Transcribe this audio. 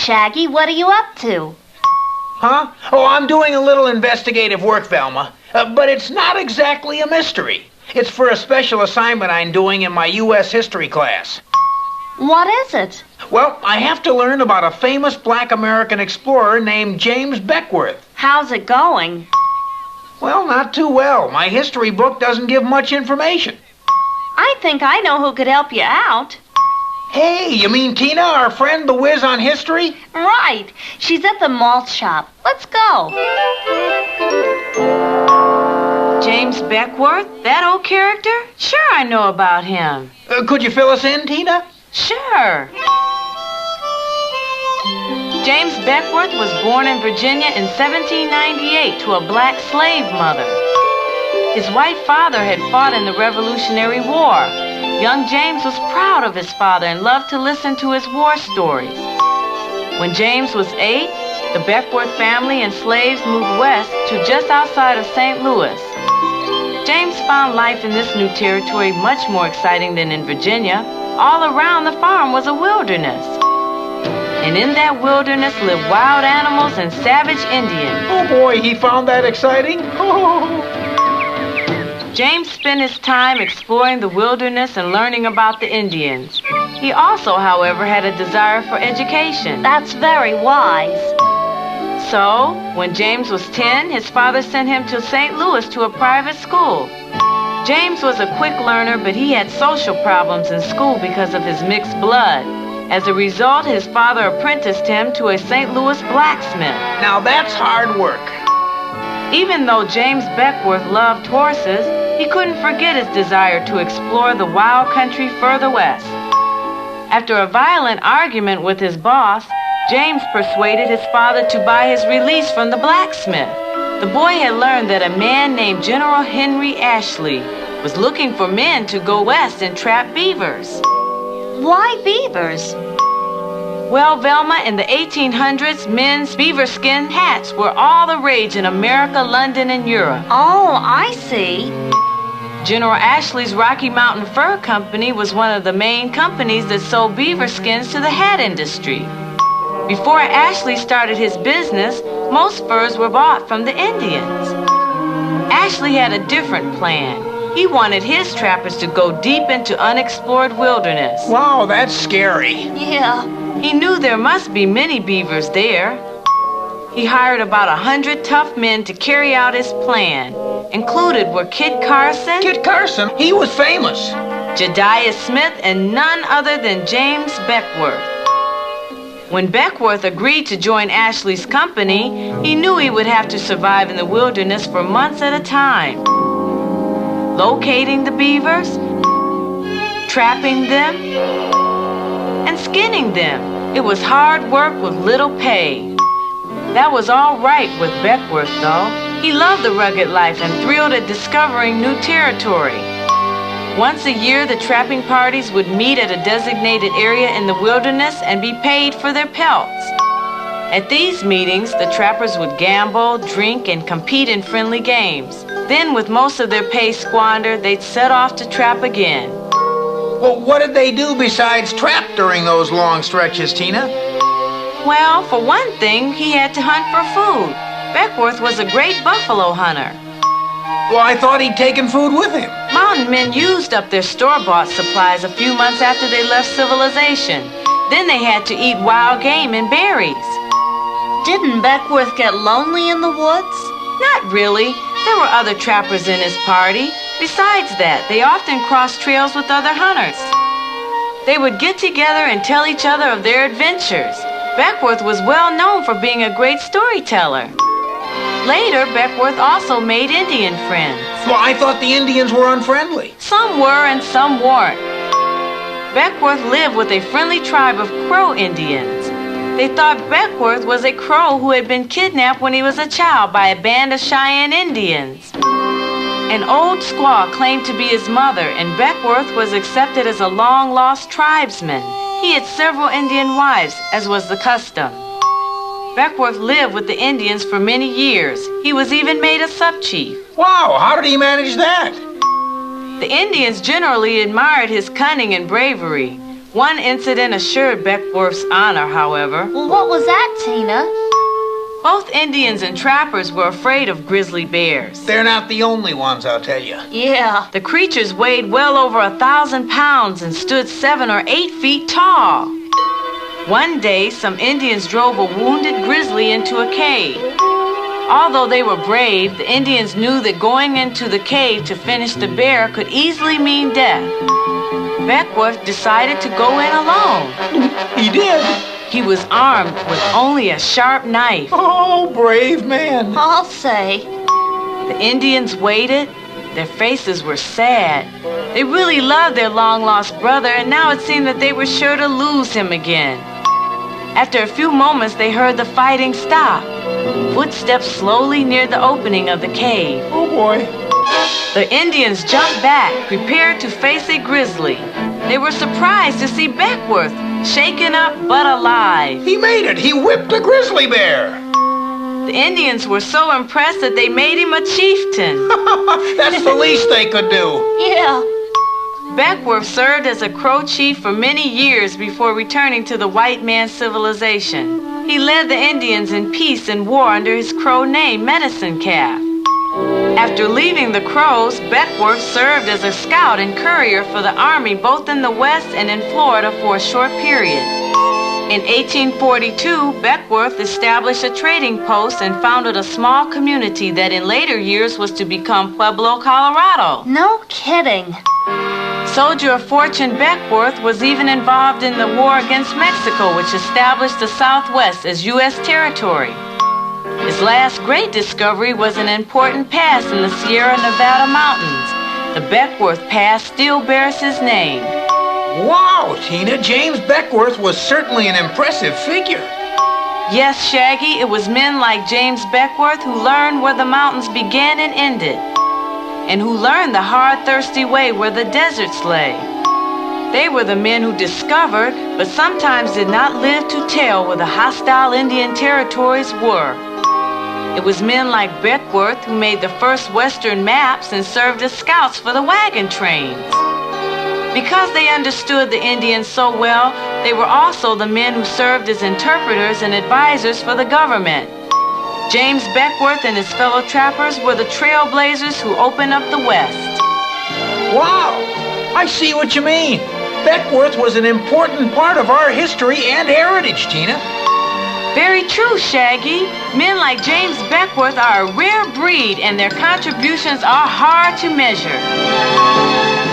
Shaggy. What are you up to? Huh? Oh, I'm doing a little investigative work, Velma. But it's not exactly a mystery. It's for a special assignment I'm doing in my U.S. history class. What is it? Well, I have to learn about a famous black American explorer named James Beckwourth. How's it going? Well, not too well. My history book doesn't give much information. I think I know who could help you out. Hey, you mean Tina, our friend, the whiz on history? Right. She's at the malt shop. Let's go. James Beckwourth? That old character? Sure, I know about him. Could you fill us in, Tina? Sure. James Beckwourth was born in Virginia in 1798 to a black slave mother. His white father had fought in the Revolutionary War. Young James was proud of his father and loved to listen to his war stories. When James was 8, the Beckwourth family and slaves moved west to just outside of St. Louis. James found life in this new territory much more exciting than in Virginia. All around the farm was a wilderness. And in that wilderness lived wild animals and savage Indians. Oh boy, he found that exciting. James spent his time exploring the wilderness and learning about the Indians. He also, however, had a desire for education. That's very wise. So, when James was 10, his father sent him to St. Louis to a private school. James was a quick learner, but he had social problems in school because of his mixed blood. As a result, his father apprenticed him to a St. Louis blacksmith. Now that's hard work. Even though James Beckwourth loved horses, he couldn't forget his desire to explore the wild country further west. After a violent argument with his boss, James persuaded his father to buy his release from the blacksmith. The boy had learned that a man named General Henry Ashley was looking for men to go west and trap beavers. Why beavers? Well, Velma, in the 1800s, men's beaver skin hats were all the rage in America, London, and Europe. Oh, I see. General Ashley's Rocky Mountain Fur Company was one of the main companies that sold beaver skins to the hat industry. Before Ashley started his business, most furs were bought from the Indians. Ashley had a different plan. He wanted his trappers to go deep into unexplored wilderness. Wow, that's scary. Yeah. He knew there must be many beavers there. He hired about 100 tough men to carry out his plan. Included were Kit Carson. Kit Carson? He was famous. Jedidiah Smith and none other than James Beckwourth. When Beckwourth agreed to join Ashley's company, he knew he would have to survive in the wilderness for months at a time. Locating the beavers, trapping them, and skinning them. It was hard work with little pay. That was all right with Beckwourth, though. He loved the rugged life and thrilled at discovering new territory. Once a year, the trapping parties would meet at a designated area in the wilderness and be paid for their pelts. At these meetings, the trappers would gamble, drink, and compete in friendly games. Then, with most of their pay squandered, they'd set off to trap again. Well, what did they do besides trap during those long stretches, Tina? Well, for one thing, he had to hunt for food. Beckwourth was a great buffalo hunter. Well, I thought he'd taken food with him. Mountain men used up their store-bought supplies a few months after they left civilization. Then they had to eat wild game and berries. Didn't Beckwourth get lonely in the woods? Not really. There were other trappers in his party. Besides that, they often crossed trails with other hunters. They would get together and tell each other of their adventures. Beckwourth was well known for being a great storyteller. Later, Beckwourth also made Indian friends. Well, I thought the Indians were unfriendly. Some were and some weren't. Beckwourth lived with a friendly tribe of Crow Indians. They thought Beckwourth was a Crow who had been kidnapped when he was a child by a band of Cheyenne Indians. An old squaw claimed to be his mother, and Beckwourth was accepted as a long-lost tribesman. He had several Indian wives, as was the custom. Beckwourth lived with the Indians for many years. He was even made a sub-chief. Wow, how did he manage that? The Indians generally admired his cunning and bravery. One incident assured Beckwourth's honor, however. Well, what was that, Tina? Both Indians and trappers were afraid of grizzly bears. They're not the only ones, I'll tell you. Yeah. The creatures weighed well over 1,000 pounds and stood 7 or 8 feet tall. One day, some Indians drove a wounded grizzly into a cave. Although they were brave, the Indians knew that going into the cave to finish the bear could easily mean death. Beckwourth decided to go in alone. He did? He was armed with only a sharp knife. Oh, brave man. I'll say. The Indians waited. Their faces were sad. They really loved their long-lost brother, and now it seemed that they were sure to lose him again. After a few moments, they heard the fighting stop. Footsteps slowly neared the opening of the cave. Oh, boy. The Indians jumped back, prepared to face a grizzly. They were surprised to see Beckwourth, shaken up but alive. He made it. He whipped a grizzly bear. The Indians were so impressed that they made him a chieftain. That's the least they could do. Yeah. Beckwourth served as a Crow chief for many years before returning to the white man's civilization. He led the Indians in peace and war under his Crow name, Medicine Calf. After leaving the Crows, Beckwourth served as a scout and courier for the Army both in the West and in Florida for a short period. In 1842, Beckwourth established a trading post and founded a small community that in later years was to become Pueblo, Colorado. No kidding. Soldier of fortune Beckwourth was even involved in the war against Mexico, which established the Southwest as U.S. territory. His last great discovery was an important pass in the Sierra Nevada mountains. The Beckwourth Pass still bears his name. Wow, Tina, James Beckwourth was certainly an impressive figure. Yes, Shaggy, it was men like James Beckwourth who learned where the mountains began and ended, and who learned the hard, thirsty way where the deserts lay. They were the men who discovered, but sometimes did not live to tell where the hostile Indian territories were. It was men like Beckwourth who made the first Western maps and served as scouts for the wagon trains. Because they understood the Indians so well, they were also the men who served as interpreters and advisors for the government. James Beckwourth and his fellow trappers were the trailblazers who opened up the West. Wow, I see what you mean. Beckwourth was an important part of our history and heritage, Tina. Very true, Shaggy. Men like James Beckwourth are a rare breed, and their contributions are hard to measure.